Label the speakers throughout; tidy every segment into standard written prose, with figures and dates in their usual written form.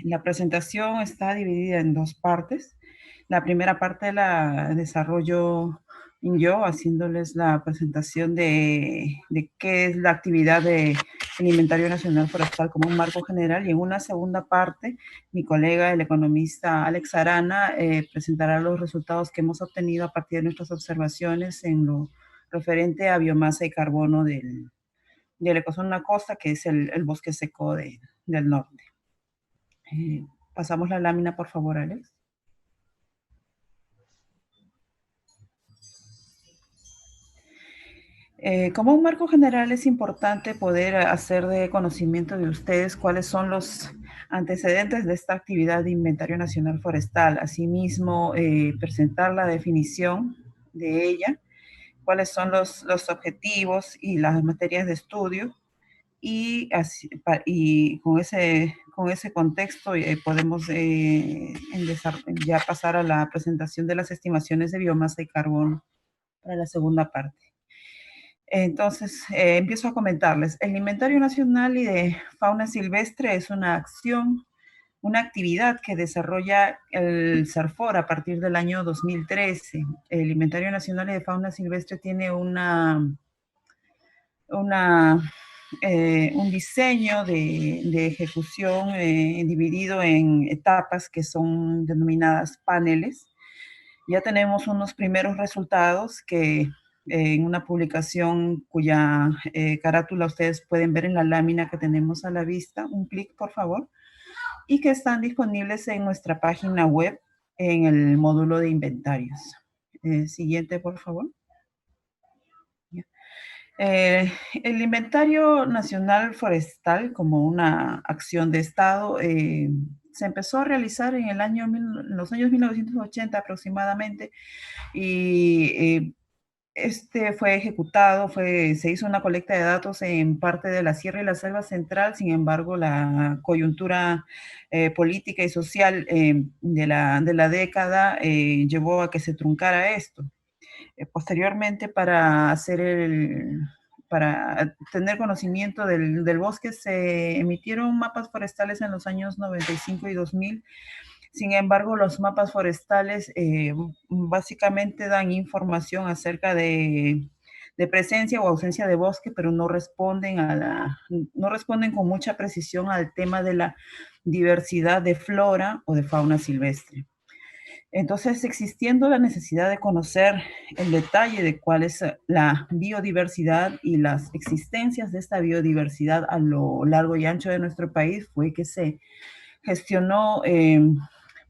Speaker 1: La presentación está dividida en dos partes. La primera parte la desarrollo yo, haciéndoles la presentación de qué es la actividad del Inventario Nacional Forestal como un marco general, y en una segunda parte, mi colega, el economista Alex Arana, presentará los resultados que hemos obtenido a partir de nuestras observaciones en lo referente a biomasa y carbono del ecozona costa, que es el bosque seco del norte. Pasamos la lámina, por favor, Alex. Como un marco general es importante poder hacer de conocimiento de ustedes cuáles son los antecedentes de esta actividad de inventario nacional forestal. Asimismo, presentar la definición de ella, cuáles son los objetivos y las materias de estudio, y con ese contexto podemos ya pasar a la presentación de las estimaciones de biomasa y carbono para la segunda parte. Entonces, empiezo a comentarles. El Inventario Nacional y de Fauna Silvestre es una acción, una actividad que desarrolla el CERFOR a partir del año 2013. El Inventario Nacional y de Fauna Silvestre tiene un diseño de ejecución dividido en etapas que son denominadas paneles. Ya tenemos unos primeros resultados que en una publicación cuya carátula ustedes pueden ver en la lámina que tenemos a la vista. Un clic, por favor. Y que están disponibles en nuestra página web en el módulo de inventarios. Siguiente, por favor. El Inventario Nacional Forestal, como una acción de Estado, se empezó a realizar en los años 1980 aproximadamente, y este fue ejecutado, se hizo una colecta de datos en parte de la Sierra y la Selva Central. Sin embargo, la coyuntura política y social de la década llevó a que se truncara esto. Posteriormente, para tener conocimiento del bosque, se emitieron mapas forestales en los años 95 y 2000. Sin embargo, los mapas forestales básicamente dan información acerca de presencia o ausencia de bosque, pero no responden con mucha precisión al tema de la diversidad de flora o de fauna silvestre. Entonces, existiendo la necesidad de conocer el detalle de cuál es la biodiversidad y las existencias de esta biodiversidad a lo largo y ancho de nuestro país, fue que se gestionó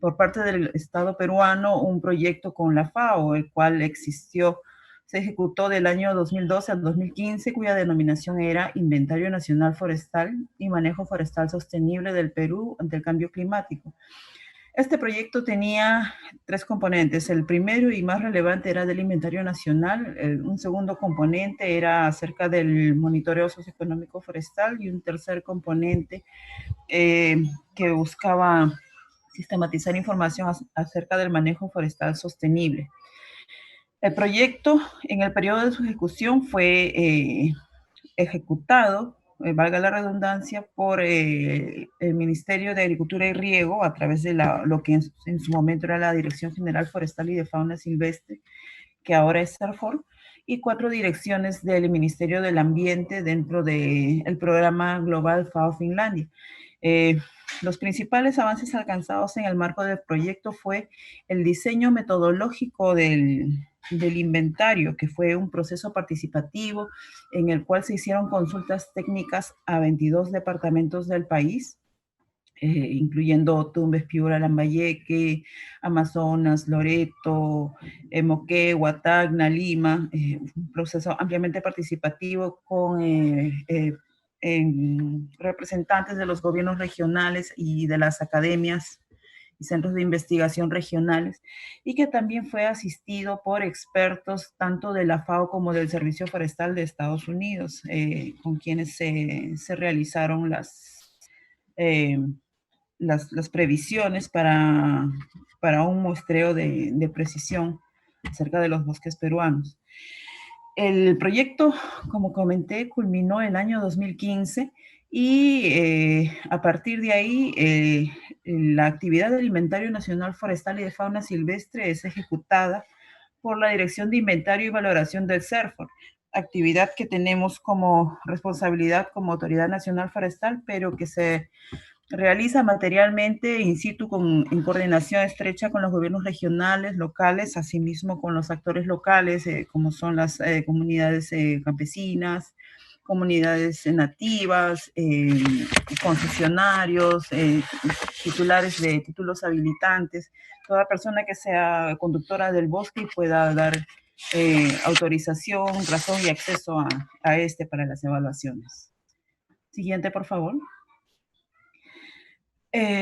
Speaker 1: por parte del Estado peruano un proyecto con la FAO, el cual se ejecutó del año 2012 al 2015, cuya denominación era Inventario Nacional Forestal y Manejo Forestal Sostenible del Perú ante el Cambio Climático. Este proyecto tenía tres componentes. El primero y más relevante era del inventario nacional. Un segundo componente era acerca del monitoreo socioeconómico forestal, y un tercer componente que buscaba sistematizar información acerca del manejo forestal sostenible. El proyecto, en el periodo de su ejecución, fue ejecutado, valga la redundancia, por el Ministerio de Agricultura y Riego a través de lo que en su momento era la Dirección General Forestal y de Fauna Silvestre, que ahora es CERFOR, y 4 direcciones del Ministerio del Ambiente dentro del programa global FAO Finlandia. Los principales avances alcanzados en el marco del proyecto fue el diseño metodológico del inventario, que fue un proceso participativo en el cual se hicieron consultas técnicas a 22 departamentos del país, incluyendo Tumbes, Piura, Lambayeque, Amazonas, Loreto, Moquegua, Tacna, Lima. Un proceso ampliamente participativo con representantes de los gobiernos regionales y de las academias y centros de investigación regionales, y que también fue asistido por expertos tanto de la FAO como del Servicio Forestal de Estados Unidos, con quienes se realizaron eh, las previsiones para un muestreo de precisión acerca de los bosques peruanos. El proyecto, como comenté, culminó el año 2015, y a partir de ahí la actividad del Inventario Nacional Forestal y de Fauna Silvestre es ejecutada por la Dirección de Inventario y Valoración del CERFOR, actividad que tenemos como responsabilidad como Autoridad Nacional Forestal, pero que se realiza materialmente in situ en coordinación estrecha con los gobiernos regionales, locales, asimismo con los actores locales, como son las comunidades campesinas, comunidades nativas, concesionarios, titulares de títulos habilitantes, toda persona que sea conductora del bosque y pueda dar autorización, razón y acceso a este para las evaluaciones. Siguiente, por favor.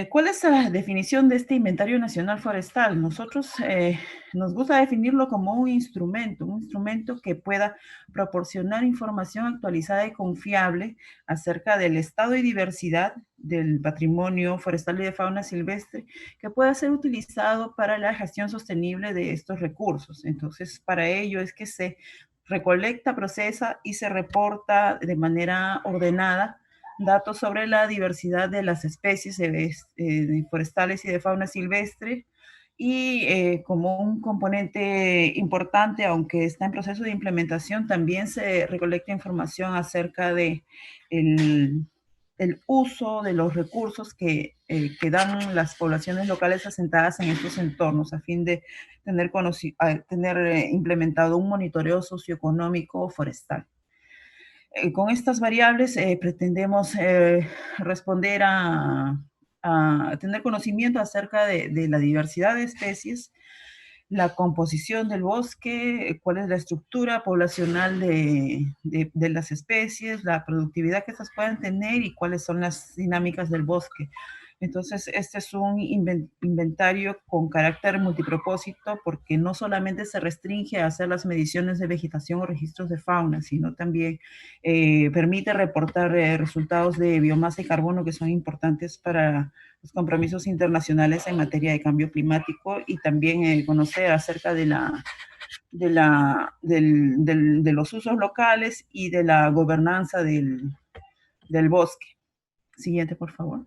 Speaker 1: ¿Cuál es la definición de este inventario nacional forestal? Nosotros nos gusta definirlo como un instrumento que pueda proporcionar información actualizada y confiable acerca del estado y diversidad del patrimonio forestal y de fauna silvestre, que pueda ser utilizado para la gestión sostenible de estos recursos. Entonces, para ello es que se recolecta, procesa y se reporta de manera ordenada datos sobre la diversidad de las especies forestales y de fauna silvestre y como un componente importante, aunque está en proceso de implementación, también se recolecta información acerca de el uso de los recursos que dan las poblaciones locales asentadas en estos entornos a fin de tener implementado un monitoreo socioeconómico forestal. Con estas variables pretendemos responder a tener conocimiento acerca de la diversidad de especies, la composición del bosque, cuál es la estructura poblacional de las especies, la productividad que estas pueden tener y cuáles son las dinámicas del bosque. Entonces, este es un inventario con carácter multipropósito porque no solamente se restringe a hacer las mediciones de vegetación o registros de fauna, sino también permite reportar resultados de biomasa y carbono que son importantes para los compromisos internacionales en materia de cambio climático y también conocer acerca de los usos locales y de la gobernanza del bosque. Siguiente, por favor.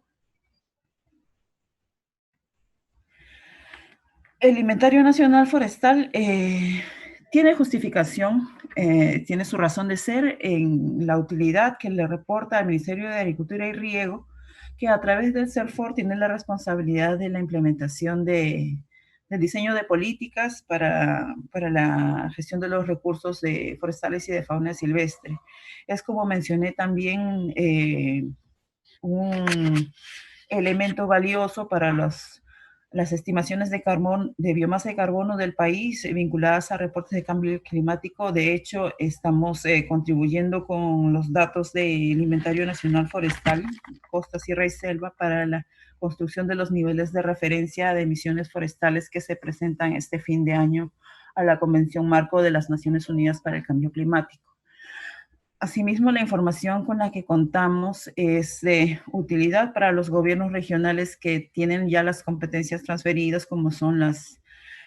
Speaker 1: El Inventario Nacional Forestal tiene justificación, tiene su razón de ser en la utilidad que le reporta al Ministerio de Agricultura y Riego, que a través del CERFOR tiene la responsabilidad de la implementación del diseño de políticas para la gestión de los recursos forestales y de fauna silvestre. Es como mencioné también un elemento valioso para las estimaciones de biomasa de carbono del país vinculadas a reportes de cambio climático. De hecho, estamos contribuyendo con los datos del Inventario Nacional Forestal, Costa, Sierra y Selva, para la construcción de los niveles de referencia de emisiones forestales que se presentan este fin de año a la Convención Marco de las Naciones Unidas para el Cambio Climático. Asimismo, la información con la que contamos es de utilidad para los gobiernos regionales que tienen ya las competencias transferidas, como son las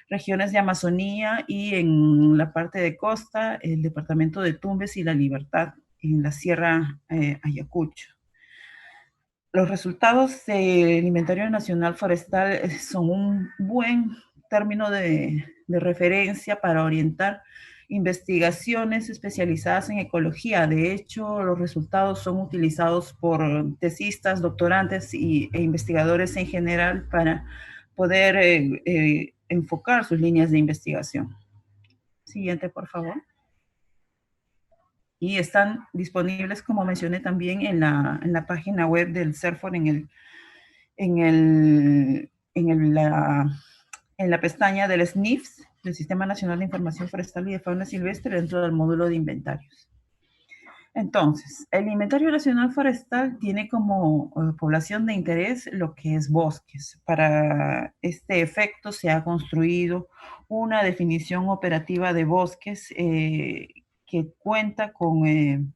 Speaker 1: regiones de Amazonía y en la parte de costa, el departamento de Tumbes y La Libertad, en la Sierra Ayacucho. Los resultados del Inventario Nacional Forestal son un buen término de referencia para orientar investigaciones especializadas en ecología. De hecho, los resultados son utilizados por tesistas, doctorantes e investigadores en general para poder enfocar sus líneas de investigación. Siguiente, por favor. Y están disponibles, como mencioné también, en la página web del CERFOR en la pestaña del SNIFS, del Sistema Nacional de Información Forestal y de Fauna Silvestre, dentro del módulo de inventarios. Entonces, el Inventario Nacional Forestal tiene como población de interés lo que es bosques. Para este efecto se ha construido una definición operativa de bosques que cuenta con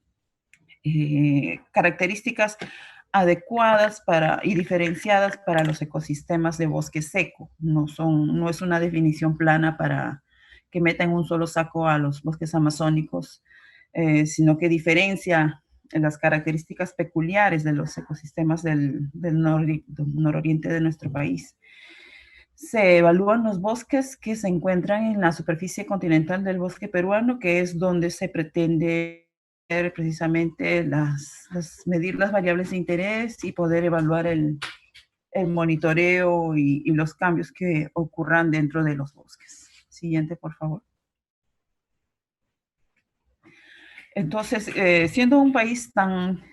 Speaker 1: características adecuadas y diferenciadas para los ecosistemas de bosque seco. No es una definición plana para que meta en un solo saco a los bosques amazónicos, sino que diferencia las características peculiares de los ecosistemas del nororiente de nuestro país. Se evalúan los bosques que se encuentran en la superficie continental del bosque peruano, que es donde se pretende precisamente medir las variables de interés y poder evaluar el monitoreo y los cambios que ocurran dentro de los bosques. Siguiente, por favor. Entonces, siendo un país tan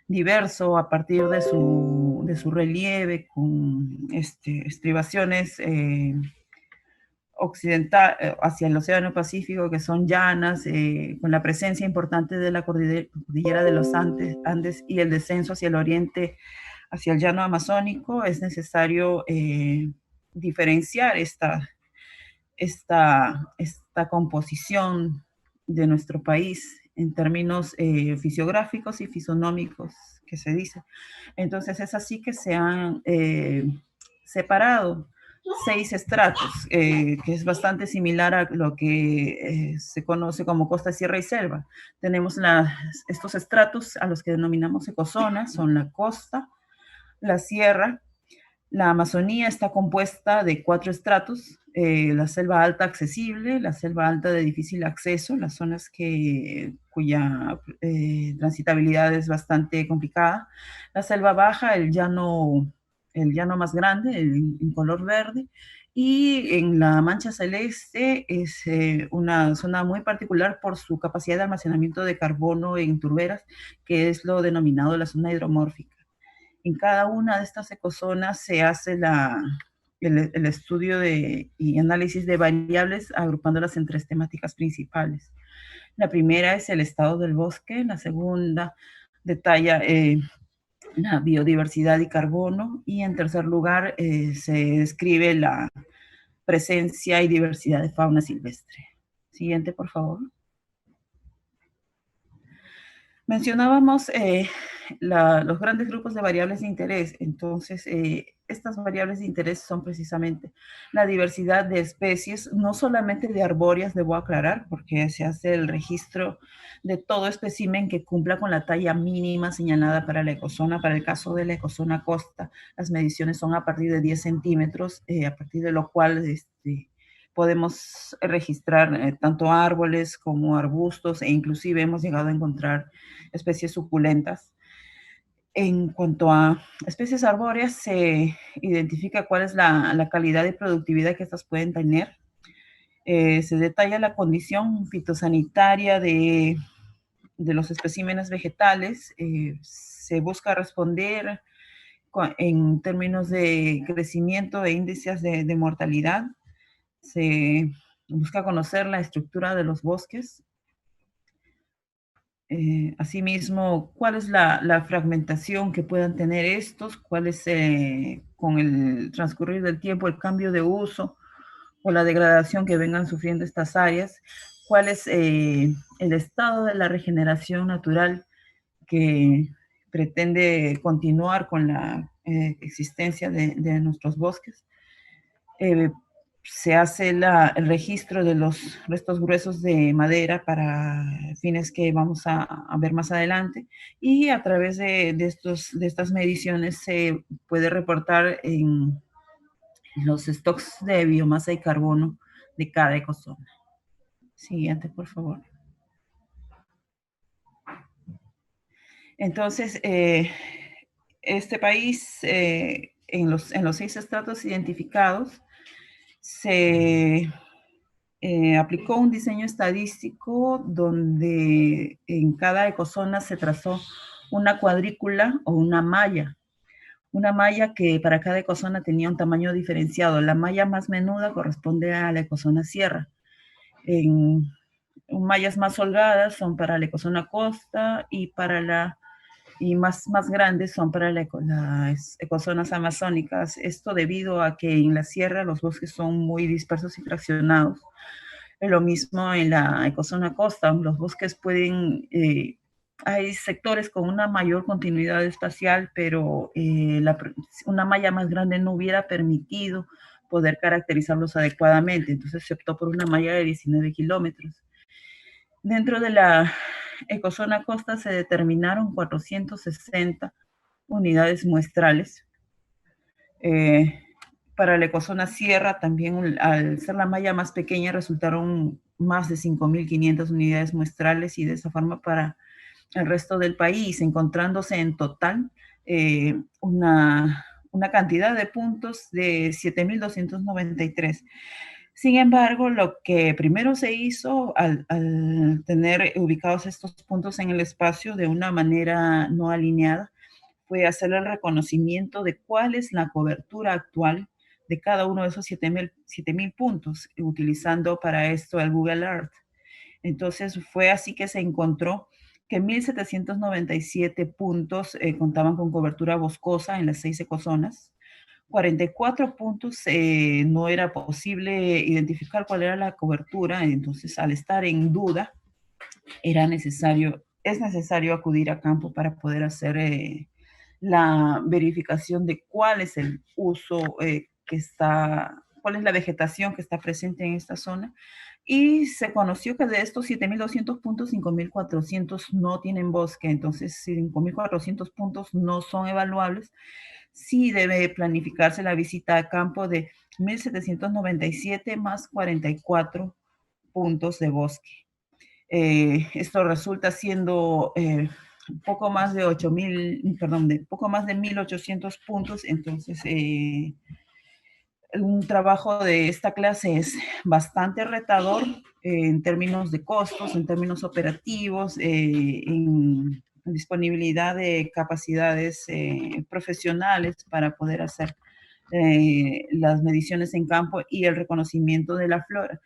Speaker 1: diverso a partir de su relieve, con estribaciones occidental hacia el Océano Pacífico, que son llanas, con la presencia importante de la cordillera de los Andes y el descenso hacia el oriente, hacia el llano amazónico, es necesario diferenciar esta composición de nuestro país en términos fisiográficos y fisonómicos, que se dice. Entonces es así que se han separado 6 estratos, que es bastante similar a lo que se conoce como costa, sierra y selva. Tenemos estos estratos a los que denominamos ecozonas, son la costa, la sierra. La Amazonía está compuesta de 4 estratos: la selva alta accesible, la selva alta de difícil acceso, las zonas cuya transitabilidad es bastante complicada, la selva baja, el llano más grande, en color verde, y en la mancha celeste es una zona muy particular por su capacidad de almacenamiento de carbono en turberas, que es lo denominado la zona hidromórfica. En cada una de estas ecozonas se hace el estudio y análisis de variables, agrupándolas en 3 temáticas principales. La primera es el estado del bosque, la segunda detalla la biodiversidad y carbono, y en tercer lugar se describe la presencia y diversidad de fauna silvestre. Siguiente, por favor. Mencionábamos los grandes grupos de variables de interés. Entonces, estas variables de interés son precisamente la diversidad de especies, no solamente de arbóreas, debo aclarar, porque se hace el registro de todo espécimen que cumpla con la talla mínima señalada para la ecozona. Para el caso de la ecozona costa, las mediciones son a partir de 10 centímetros, a partir de lo cual podemos registrar tanto árboles como arbustos, e inclusive hemos llegado a encontrar especies suculentas. En cuanto a especies arbóreas, se identifica cuál es la calidad de productividad que estas pueden tener. Se detalla la condición fitosanitaria de los especímenes vegetales. Se busca responder en términos de crecimiento e índices de mortalidad. Se busca conocer la estructura de los bosques. Asimismo, cuál es la fragmentación que puedan tener estos, cuál es con el transcurrir del tiempo el cambio de uso o la degradación que vengan sufriendo estas áreas, cuál es el estado de la regeneración natural que pretende continuar con la existencia de nuestros bosques. Se hace el registro de los restos gruesos de madera para fines que vamos a ver más adelante, y a través de estas mediciones se puede reportar en los stocks de biomasa y carbono de cada ecozona. Siguiente, por favor. Entonces, este país, en los 6 estratos identificados, se aplicó un diseño estadístico donde en cada ecozona se trazó una cuadrícula o una malla que para cada ecozona tenía un tamaño diferenciado. La malla más menuda corresponde a la ecozona sierra. En mallas más holgadas son para la ecozona costa, y más grandes son para las ecozonas amazónicas. Esto debido a que en la sierra los bosques son muy dispersos y fraccionados. Lo mismo en la ecozona costa, los bosques hay sectores con una mayor continuidad espacial, pero una malla más grande no hubiera permitido poder caracterizarlos adecuadamente. Entonces se optó por una malla de 19 kilómetros. Dentro de ecozona costa se determinaron 460 unidades muestrales. Para la ecozona sierra, también al ser la malla más pequeña, resultaron más de 5.500 unidades muestrales, y de esa forma para el resto del país, encontrándose en total una cantidad de puntos de 7.293. Sin embargo, lo que primero se hizo al tener ubicados estos puntos en el espacio de una manera no alineada fue hacer el reconocimiento de cuál es la cobertura actual de cada uno de esos 7.000 puntos, utilizando para esto el Google Earth. Entonces fue así que se encontró que 1.797 puntos contaban con cobertura boscosa en las 6 ecozonas. 44 puntos no era posible identificar cuál era la cobertura, entonces al estar en duda es necesario acudir a campo para poder hacer la verificación de cuál es el uso cuál es la vegetación que está presente en esta zona. Y se conoció que de estos 7.200 puntos, 5.400 no tienen bosque, entonces 5.400 puntos no son evaluables. Sí debe planificarse la visita a campo de 1.797 más 44 puntos de bosque. Esto resulta siendo poco más de 8.000, perdón, de poco más de 1.800 puntos. Entonces, un trabajo de esta clase es bastante retador en términos de costos, en términos operativos, en disponibilidad de capacidades profesionales para poder hacer las mediciones en campo y el reconocimiento de la flora.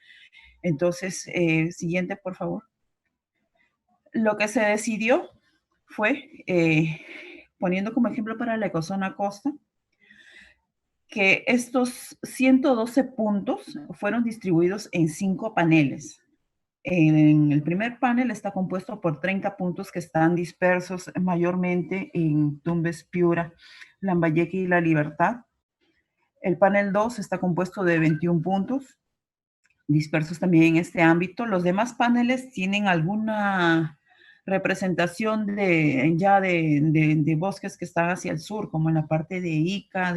Speaker 1: Entonces, siguiente, por favor. Lo que se decidió fue, poniendo como ejemplo para la ecozona costa, que estos 112 puntos fueron distribuidos en 5 paneles. En el primer panel está compuesto por 30 puntos que están dispersos mayormente en Tumbes, Piura, Lambayeque y La Libertad. El panel 2 está compuesto de 21 puntos dispersos también en este ámbito. Los demás paneles tienen alguna representación de bosques que están hacia el sur, como en la parte de Ica,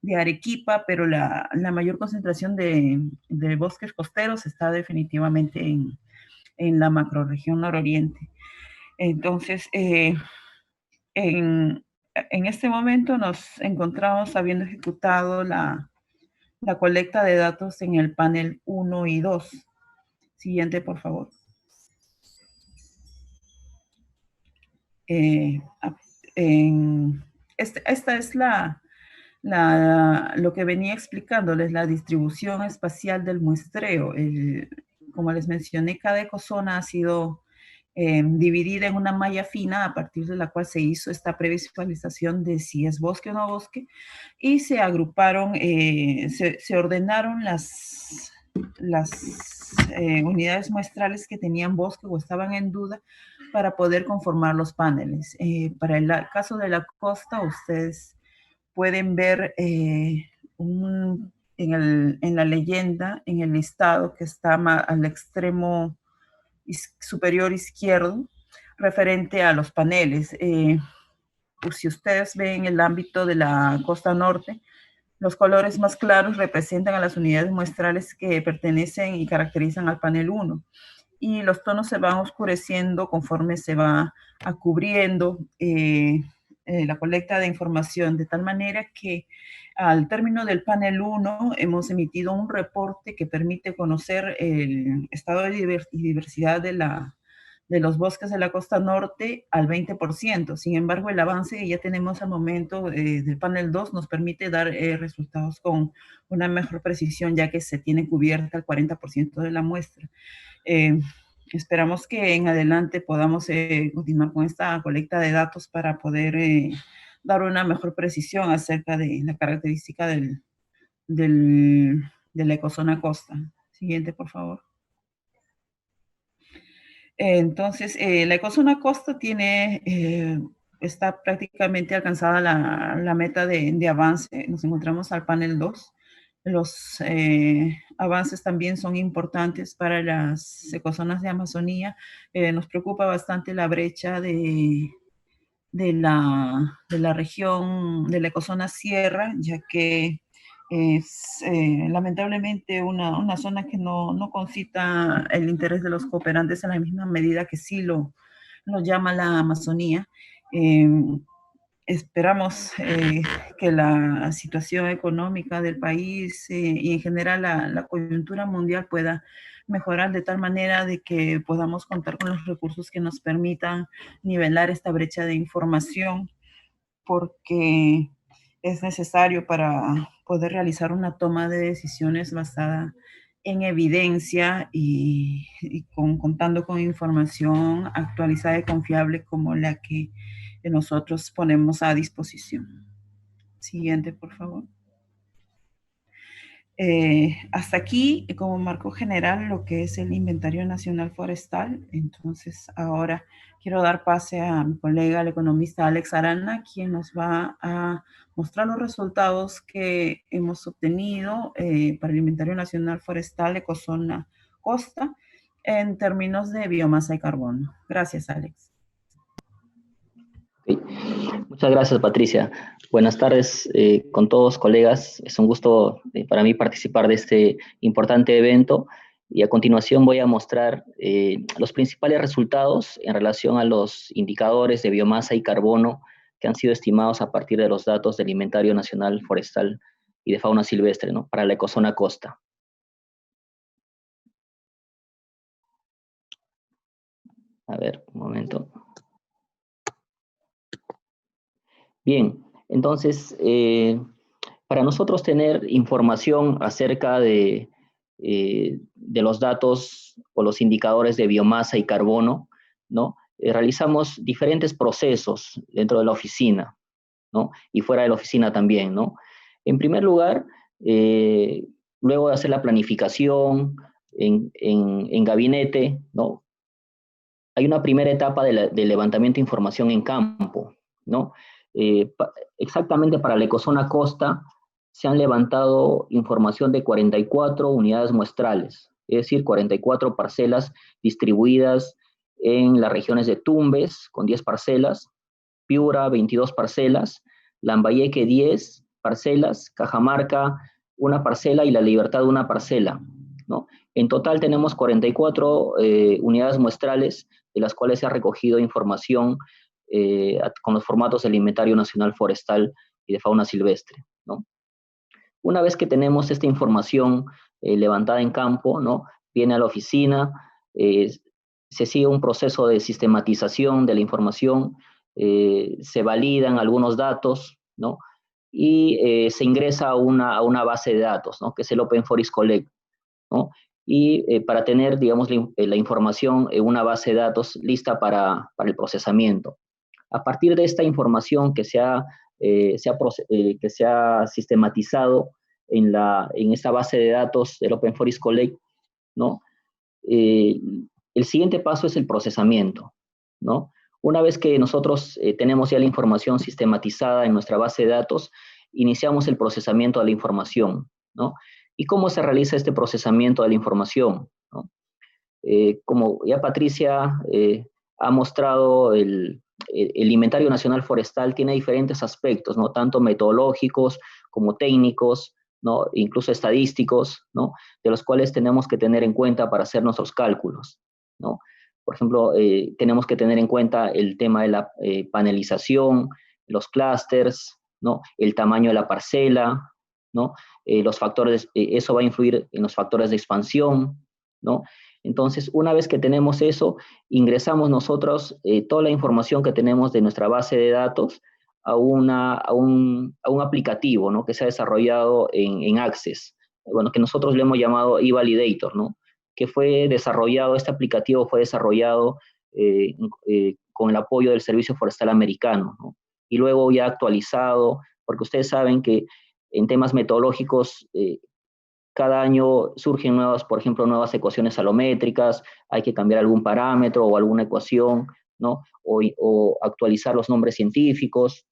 Speaker 1: de Arequipa, pero la mayor concentración de bosques costeros está definitivamente en la macrorregión nororiente. Entonces, en este momento nos encontramos habiendo ejecutado la colecta de datos en el panel 1 y 2. Siguiente, por favor. Esta es lo que venía explicándoles, la distribución espacial del muestreo. Como les mencioné, cada ecozona ha sido dividida en una malla fina a partir de la cual se hizo esta previsualización de si es bosque o no bosque, y se agruparon, se ordenaron las unidades muestrales que tenían bosque o estaban en duda para poder conformar los paneles. Para el caso de la costa, ustedes pueden ver en la leyenda, en el listado que está al extremo superior izquierdo, referente a los paneles. Pues si ustedes ven el ámbito de la costa norte, los colores más claros representan a las unidades muestrales que pertenecen y caracterizan al panel 1. Y los tonos se van oscureciendo conforme se va cubriendo la colecta de información, de tal manera que al término del panel 1 hemos emitido un reporte que permite conocer el estado de diversidad de los bosques de la costa norte al 20%. Sin embargo, el avance que ya tenemos al momento del panel 2 nos permite dar resultados con una mejor precisión, ya que se tiene cubierta el 40% de la muestra. Esperamos que en adelante podamos continuar con esta colecta de datos para poder dar una mejor precisión acerca de la característica de la ecozona costa. Siguiente, por favor. Entonces, la ecozona costa está prácticamente alcanzada la meta de avance. Nos encontramos al panel 2. los avances también son importantes para las ecozonas de Amazonía. Nos preocupa bastante la brecha de la región, de la ecozona sierra, ya que es lamentablemente una zona que no concita el interés de los cooperantes en la misma medida que sí lo llama la Amazonía. Eh, Esperamos que la situación económica del país y en general la coyuntura mundial pueda mejorar de tal manera de que podamos contar con los recursos que nos permitan nivelar esta brecha de información, porque es necesario para poder realizar una toma de decisiones basada en evidencia contando con información actualizada y confiable como la que nosotros ponemos a disposición. Siguiente, por favor. Hasta aquí, como marco general, lo que es el Inventario Nacional Forestal. Entonces, ahora quiero dar pase a mi colega, el economista Alex Arana, quien nos va a mostrar los resultados que hemos obtenido para el Inventario Nacional Forestal Ecozona Costa en términos de biomasa y carbono. Gracias, Alex.
Speaker 2: Okay. Muchas gracias, Patricia. Buenas tardes con todos, colegas. Es un gusto para mí participar de este importante evento y a continuación voy a mostrar los principales resultados en relación a los indicadores de biomasa y carbono que han sido estimados a partir de los datos del Inventario Nacional Forestal y de Fauna Silvestre, ¿no?, para la ecozona costa. A ver, un momento. Bien, entonces, para nosotros tener información acerca de los datos o los indicadores de biomasa y carbono, ¿no? Realizamos diferentes procesos dentro de la oficina, ¿no?, y fuera de la oficina también, ¿no? En primer lugar, luego de hacer la planificación en gabinete, ¿no?, hay una primera etapa de levantamiento de información en campo, ¿no? Exactamente para la ecozona costa se han levantado información de 44 unidades muestrales, es decir, 44 parcelas distribuidas en las regiones de Tumbes, con 10 parcelas, Piura, 22 parcelas, Lambayeque, 10 parcelas, Cajamarca, una parcela y La Libertad, una parcela, ¿no? En total tenemos 44 unidades muestrales, de las cuales se ha recogido información con los formatos del Inventario Nacional Forestal y de Fauna Silvestre, ¿no? Una vez que tenemos esta información levantada en campo, ¿no?, viene a la oficina, se sigue un proceso de sistematización de la información, se validan algunos datos, ¿no?, y se ingresa a una base de datos, ¿no?, que es el Open Forest Collect, ¿no? Y para tener, digamos, la información en una base de datos lista para el procesamiento. A partir de esta información que se ha sistematizado en esta base de datos del Open Forest Collect, ¿no?, el siguiente paso es el procesamiento, ¿no? Una vez que nosotros tenemos ya la información sistematizada en nuestra base de datos, iniciamos el procesamiento de la información, ¿no? ¿Y cómo se realiza este procesamiento de la información, ¿no? Como ya Patricia ha mostrado, el Inventario Nacional Forestal tiene diferentes aspectos, ¿no?, tanto metodológicos como técnicos, ¿no?, incluso estadísticos, ¿no?, de los cuales tenemos que tener en cuenta para hacer nuestros cálculos, ¿no? Por ejemplo, tenemos que tener en cuenta el tema de la panelización, los clústeres, ¿no?, el tamaño de la parcela, ¿no?, los factores, eso va a influir en los factores de expansión, ¿no? Entonces, una vez que tenemos eso, ingresamos nosotros toda la información que tenemos de nuestra base de datos a un aplicativo, ¿no?, que se ha desarrollado en Access, bueno, que nosotros le hemos llamado eValidator, ¿no?, que fue desarrollado, este aplicativo fue desarrollado con el apoyo del Servicio Forestal Americano, ¿no?, y luego ya actualizado, porque ustedes saben que en temas metodológicos cada año surgen nuevas, por ejemplo, nuevas ecuaciones salométricas, hay que cambiar algún parámetro o alguna ecuación, ¿no?, o actualizar los nombres científicos.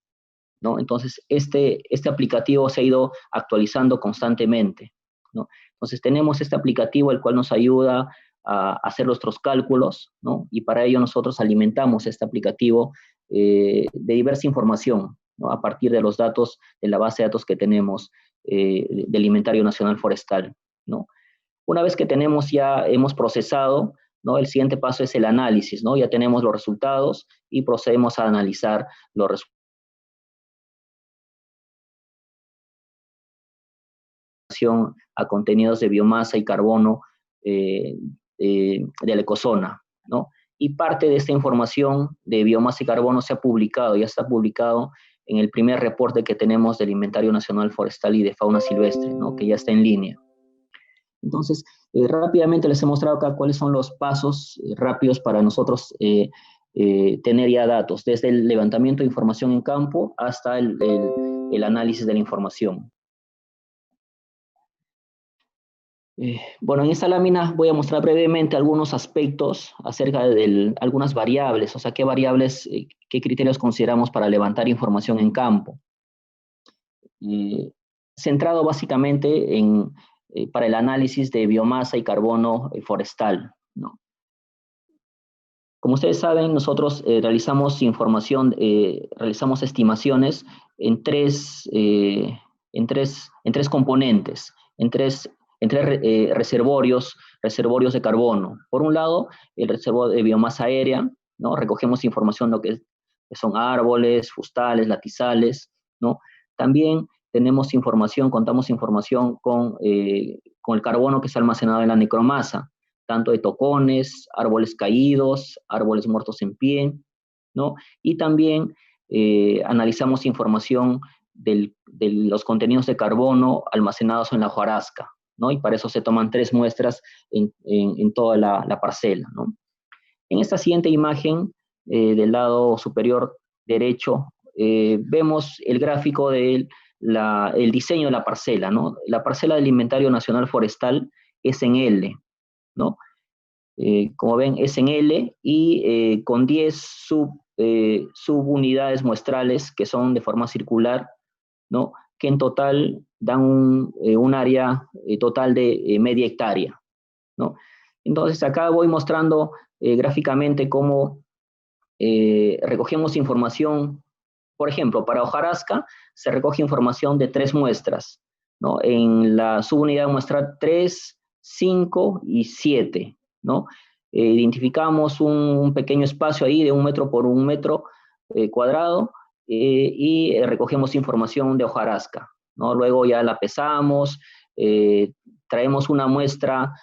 Speaker 2: ¿no? Entonces, este aplicativo se ha ido actualizando constantemente, ¿no? Entonces, tenemos este aplicativo el cual nos ayuda a hacer nuestros cálculos, ¿no? Y para ello nosotros alimentamos este aplicativo de diversa información, ¿no? A partir de los datos de la base de datos que tenemos del Inventario Nacional Forestal, ¿no? Una vez que hemos procesado, ¿no? El siguiente paso es el análisis, ¿no? Ya tenemos los resultados y procedemos a analizar los resultados a contenidos de biomasa y carbono de la ecozona, ¿no? Y parte de esta información de biomasa y carbono ya está publicado en el primer reporte que tenemos del Inventario Nacional Forestal y de Fauna Silvestre, ¿no? Que ya está en línea. Entonces, rápidamente les he mostrado acá cuáles son los pasos rápidos para nosotros tener ya datos, desde el levantamiento de información en campo hasta el análisis de la información. Bueno, en esta lámina voy a mostrar brevemente algunos aspectos acerca de algunas variables, o sea, qué variables, qué criterios consideramos para levantar información en campo. Centrado básicamente para el análisis de biomasa y carbono forestal, ¿no? Como ustedes saben, nosotros realizamos estimaciones en tres componentes, en tres reservorios de carbono. Por un lado, el reservorio de biomasa aérea, ¿no? Recogemos información de lo que son árboles, fustales, latizales, ¿no? También contamos información con el carbono que está almacenado en la necromasa, tanto de tocones, árboles caídos, árboles muertos en pie, ¿no? Y también analizamos información de los contenidos de carbono almacenados en la hojarasca, ¿no? Y para eso se toman 3 muestras en toda la parcela, ¿no? En esta siguiente imagen, del lado superior derecho, vemos el gráfico del el diseño de la parcela, ¿no? La parcela del Inventario Nacional Forestal es en L, ¿no? Como ven, es en L y con 10 subunidades muestrales que son de forma circular, ¿no? Que en total dan un área total de media hectárea, ¿no? Entonces, acá voy mostrando gráficamente cómo recogemos información. Por ejemplo, para hojarasca se recoge información de 3 muestras, ¿no? En la subunidad muestral 3, 5 y 7, ¿no? Identificamos un pequeño espacio ahí de 1 metro por 1 metro cuadrado y recogemos información de hojarasca, ¿no? Luego ya la pesamos, traemos una muestra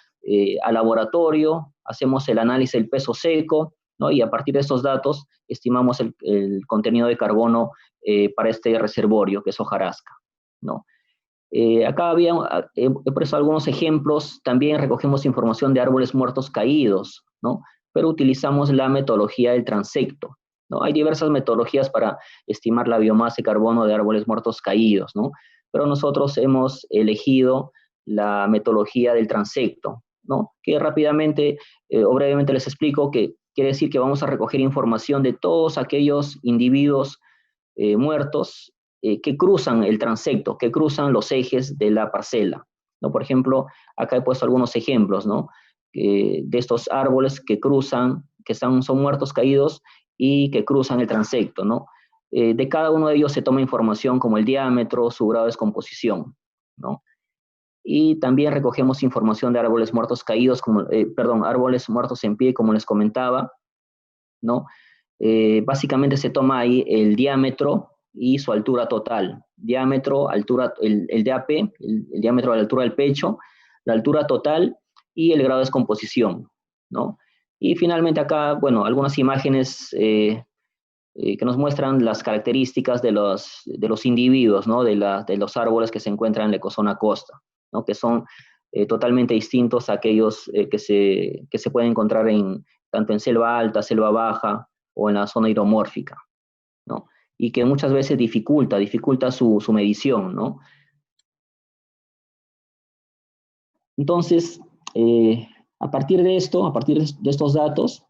Speaker 2: al laboratorio, hacemos el análisis del peso seco, ¿no? Y a partir de estos datos estimamos el contenido de carbono para este reservorio, que es hojarasca, ¿no? Acá he puesto algunos ejemplos. También recogemos información de árboles muertos caídos, ¿no? Pero utilizamos la metodología del transecto, ¿no? Hay diversas metodologías para estimar la biomasa de carbono de árboles muertos caídos, ¿no? Pero nosotros hemos elegido la metodología del transecto, ¿no? Que rápidamente o brevemente les explico que quiere decir que vamos a recoger información de todos aquellos individuos muertos que cruzan el transecto, que cruzan los ejes de la parcela, ¿no? Por ejemplo, acá he puesto algunos ejemplos, ¿no? De estos árboles que cruzan, son muertos caídos y que cruzan el transecto, ¿no? De cada uno de ellos se toma información como el diámetro, su grado de descomposición, ¿no? Y también recogemos información de árboles muertos caídos, árboles muertos en pie, como les comentaba, ¿no? Básicamente se toma ahí el diámetro y su altura total. Diámetro, altura, el DAP, el diámetro de la altura del pecho, la altura total y el grado de descomposición, ¿no? Y finalmente acá, bueno, algunas imágenes que nos muestran las características de los individuos, ¿no? De los árboles que se encuentran en la ecozona costa, ¿no? Que son totalmente distintos a aquellos que se pueden encontrar tanto en selva alta, selva baja o en la zona hidromórfica, ¿no? Y que muchas veces dificulta su medición, ¿no? Entonces, a partir de estos datos,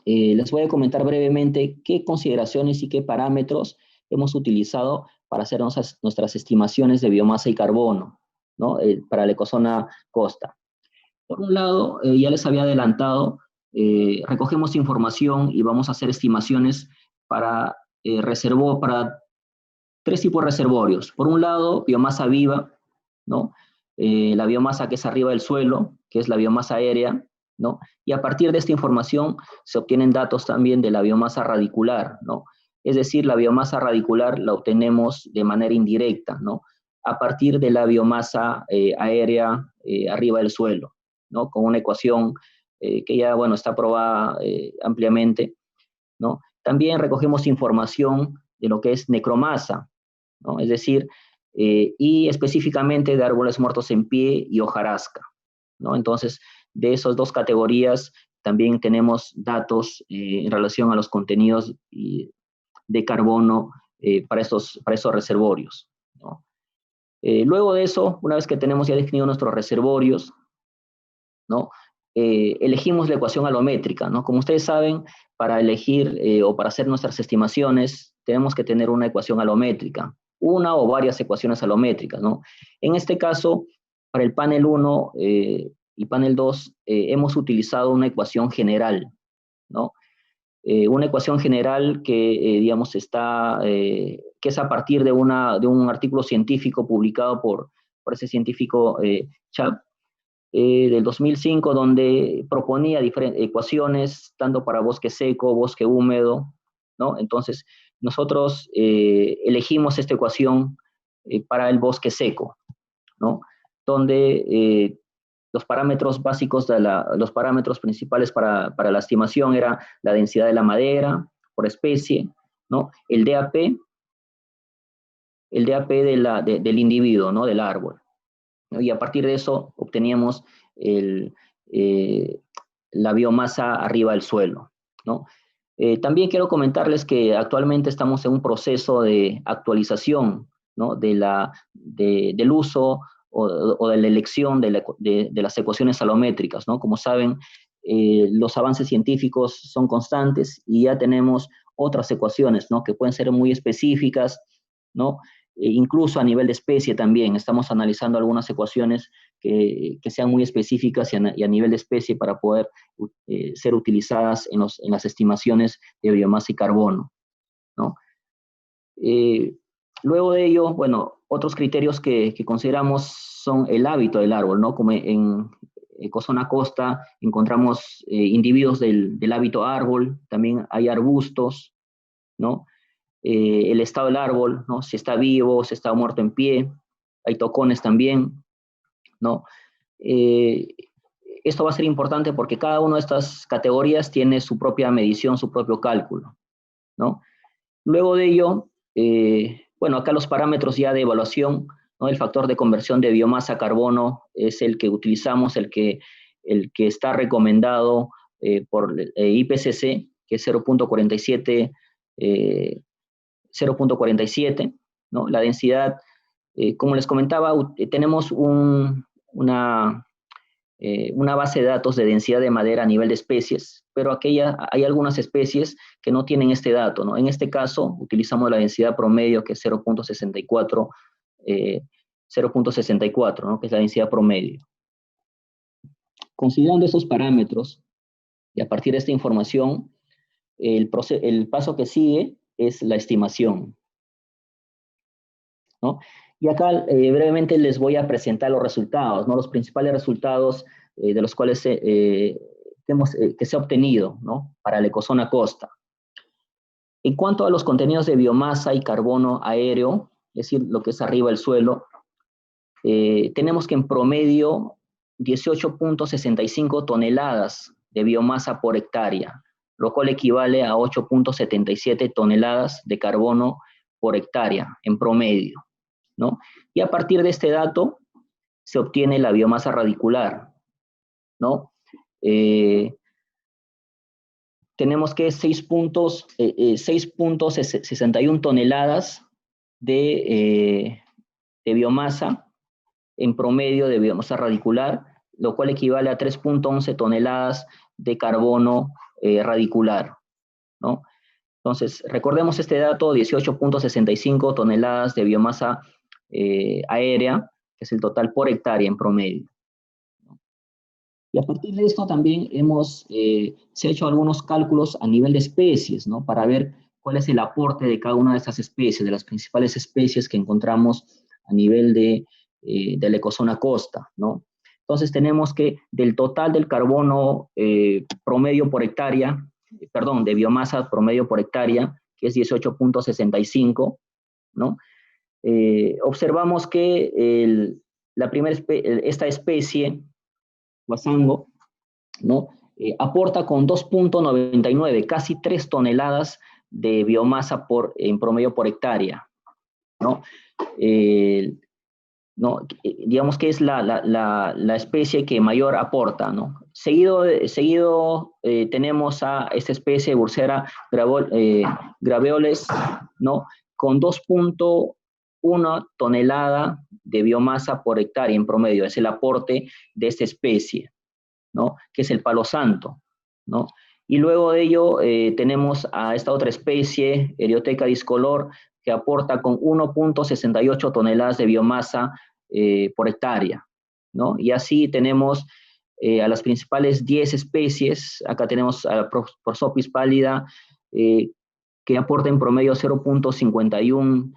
Speaker 2: les voy a comentar brevemente qué consideraciones y qué parámetros hemos utilizado para hacer nuestras estimaciones de biomasa y carbono, ¿no? Para la ecozona costa. Por un lado, ya les había adelantado, recogemos información y vamos a hacer estimaciones para, para 3 tipos de reservorios. Por un lado, biomasa viva, ¿no? La biomasa que es arriba del suelo, que es la biomasa aérea, ¿no? Y a partir de esta información se obtienen datos también de la biomasa radicular, ¿no? Es decir, la biomasa radicular la obtenemos de manera indirecta, ¿no? A partir de la biomasa aérea arriba del suelo, ¿no? Con una ecuación que ya, bueno, está probada ampliamente, ¿no? También recogemos información de lo que es necromasa, ¿no? Es decir, y específicamente de árboles muertos en pie y hojarasca, ¿no? Entonces, de esas dos categorías también tenemos datos en relación a los contenidos de carbono para estos reservorios, ¿no? Luego de eso, una vez que tenemos ya definido nuestros reservorios, ¿no? Elegimos la ecuación alométrica, ¿no? Como ustedes saben, para elegir o para hacer nuestras estimaciones, tenemos que tener una ecuación alométrica, una o varias ecuaciones alométricas, ¿no? En este caso, para el panel 1 y panel 2, hemos utilizado una ecuación general, ¿no? Una ecuación general que, digamos, que es a partir de un artículo científico publicado por ese científico Chap, del 2005, donde proponía diferentes ecuaciones, tanto para bosque seco, bosque húmedo, ¿no? Entonces, nosotros elegimos esta ecuación para el bosque seco, ¿no? Donde los parámetros básicos, los parámetros principales para la estimación era la densidad de la madera por especie, ¿no? El DAP del individuo, ¿no? Del árbol, ¿no? Y a partir de eso obteníamos la biomasa arriba del suelo, ¿no? También quiero comentarles que actualmente estamos en un proceso de actualización, ¿no? Del uso o de la elección de las ecuaciones alométricas, ¿no? Como saben, los avances científicos son constantes y ya tenemos otras ecuaciones, ¿no? Que pueden ser muy específicas, ¿no? Incluso a nivel de especie también. Estamos analizando algunas ecuaciones que sean muy específicas y a nivel de especie para poder ser utilizadas en las estimaciones de biomasa y carbono, ¿no? Luego de ello, bueno, otros criterios que consideramos son el hábito del árbol, ¿no? Como en ecozona costa encontramos individuos del hábito árbol, también hay arbustos, ¿no? El estado del árbol, ¿no? Si está vivo, si está muerto en pie, hay tocones también, ¿no? Esto va a ser importante porque cada una de estas categorías tiene su propia medición, su propio cálculo, ¿no? Luego de ello, bueno, acá los parámetros ya de evaluación, ¿no? El factor de conversión de biomasa a carbono es el que utilizamos, el que está recomendado por IPCC, que es 0.47, 0.47, ¿no? La densidad, como les comentaba, tenemos una base de datos de densidad de madera a nivel de especies, pero hay algunas especies que no tienen este dato, ¿no? En este caso, utilizamos la densidad promedio, que es 0.64, 0.64, ¿no? Que es la densidad promedio. Considerando esos parámetros, y a partir de esta información, el paso que sigue es la estimación, ¿no? Y acá brevemente les voy a presentar los resultados, ¿no? Los principales resultados de los cuales que se ha obtenido, ¿no? Para la ecozona costa. En cuanto a los contenidos de biomasa y carbono aéreo, es decir, lo que es arriba del suelo, tenemos que en promedio 18.65 toneladas de biomasa por hectárea, lo cual equivale a 8.77 toneladas de carbono por hectárea en promedio, ¿no? Y a partir de este dato se obtiene la biomasa radicular, ¿no? Tenemos que 6.61 toneladas de biomasa en promedio de biomasa radicular, lo cual equivale a 3.11 toneladas de carbono radicular, ¿no? Entonces, recordemos este dato, 18.65 toneladas de biomasa aérea, que es el total por hectárea en promedio. Y a partir de esto también se ha hecho algunos cálculos a nivel de especies, ¿no? Para ver cuál es el aporte de cada una de estas especies, de las principales especies que encontramos a nivel de la ecozona costa, ¿no? Entonces tenemos que del total del carbono promedio por hectárea, perdón, de biomasa promedio por hectárea, que es 18.65, ¿no? Observamos que esta especie, Huasango, ¿no? Aporta con 2.99, casi 3 toneladas de biomasa en promedio por hectárea, ¿no? ¿No? Digamos que es la especie que mayor aporta, ¿no? Seguido tenemos a esta especie Bursera graveoles, ¿no? Con 2.1 tonelada de biomasa por hectárea en promedio, es el aporte de esta especie, ¿no? Que es el palo santo, ¿no? Y luego de ello tenemos a esta otra especie, Erioteca discolor, que aporta con 1.68 toneladas de biomasa por hectárea, ¿no? Y así tenemos a las principales 10 especies. Acá tenemos a Prosopis pálida, que aporta en promedio 0.51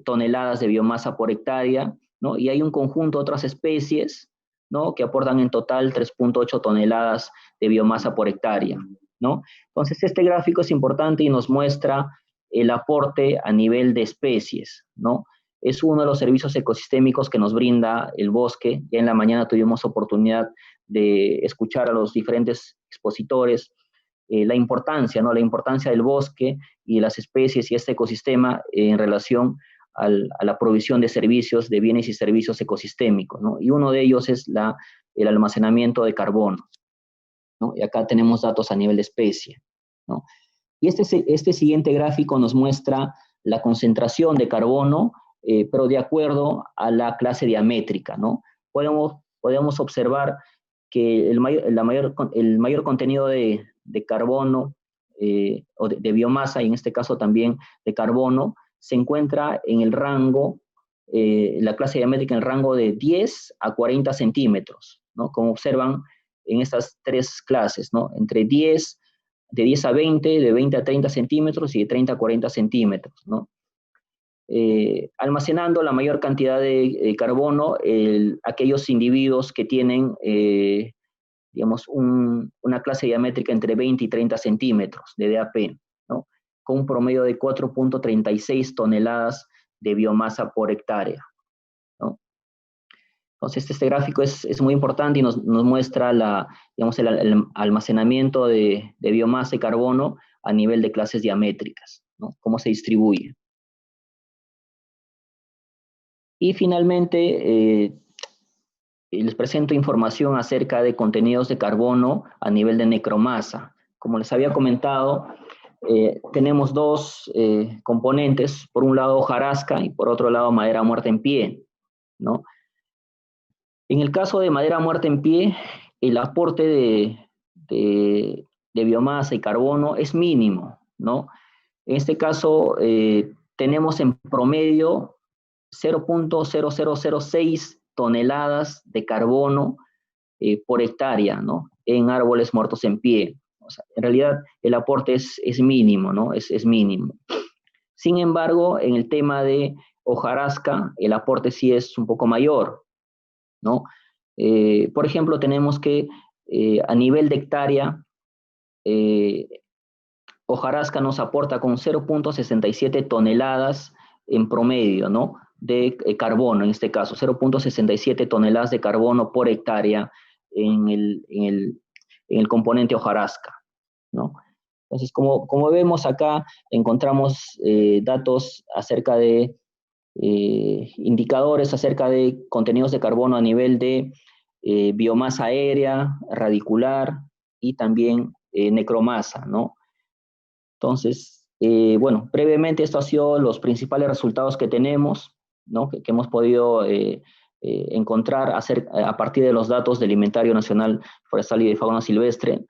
Speaker 2: toneladas de biomasa por hectárea, ¿no? Y hay un conjunto de otras especies, ¿no? Que aportan en total 3.8 toneladas de biomasa por hectárea, ¿no? Entonces, este gráfico es importante y nos muestra el aporte a nivel de especies, ¿no? Es uno de los servicios ecosistémicos que nos brinda el bosque. Ya en la mañana tuvimos oportunidad de escuchar a los diferentes expositores la importancia, ¿no? La importancia del bosque y las especies y este ecosistema en relación a la provisión de servicios, de bienes y servicios ecosistémicos, ¿no? Y uno de ellos es el almacenamiento de carbono, ¿no? Y acá tenemos datos a nivel de especie, ¿no? Y este siguiente gráfico nos muestra la concentración de carbono, pero de acuerdo a la clase diamétrica, ¿no? Podemos observar que el mayor contenido de carbono o de biomasa, y en este caso también de carbono, se encuentra en el rango, la clase diamétrica en el rango de 10 a 40 centímetros, ¿no? Como observan en estas tres clases, ¿no? Entre de 10 a 20, de 20 a 30 centímetros y de 30 a 40 centímetros, ¿no? Almacenando la mayor cantidad de carbono aquellos individuos que tienen, digamos, una clase diamétrica entre 20 y 30 centímetros de DAP, ¿no? Con un promedio de 4.36 toneladas de biomasa por hectárea, ¿no? Entonces, este gráfico es muy importante y nos muestra digamos, el almacenamiento de biomasa y carbono a nivel de clases diamétricas, ¿no? Cómo se distribuye. Y finalmente, les presento información acerca de contenidos de carbono a nivel de necromasa. Como les había comentado, tenemos dos componentes, por un lado hojarasca y por otro lado madera muerta en pie, ¿no? En el caso de madera muerta en pie, el aporte de biomasa y carbono es mínimo, ¿no? En este caso, tenemos en promedio 0.0006 toneladas de carbono por hectárea, ¿no? En árboles muertos en pie. O sea, en realidad el aporte es mínimo, ¿no? Es mínimo. Sin embargo, en el tema de hojarasca, el aporte sí es un poco mayor, ¿no? Por ejemplo, tenemos que a nivel de hectárea, hojarasca nos aporta con 0.67 toneladas en promedio, ¿no? De carbono, en este caso, 0.67 toneladas de carbono por hectárea en el componente hojarasca, ¿no? Entonces, como vemos acá, encontramos datos acerca de indicadores acerca de contenidos de carbono a nivel de biomasa aérea, radicular y también necromasa, ¿no? Entonces, bueno, brevemente esto ha sido los principales resultados que tenemos, ¿no? Que hemos podido encontrar a partir de los datos del Inventario Nacional Forestal y de Fauna Silvestre.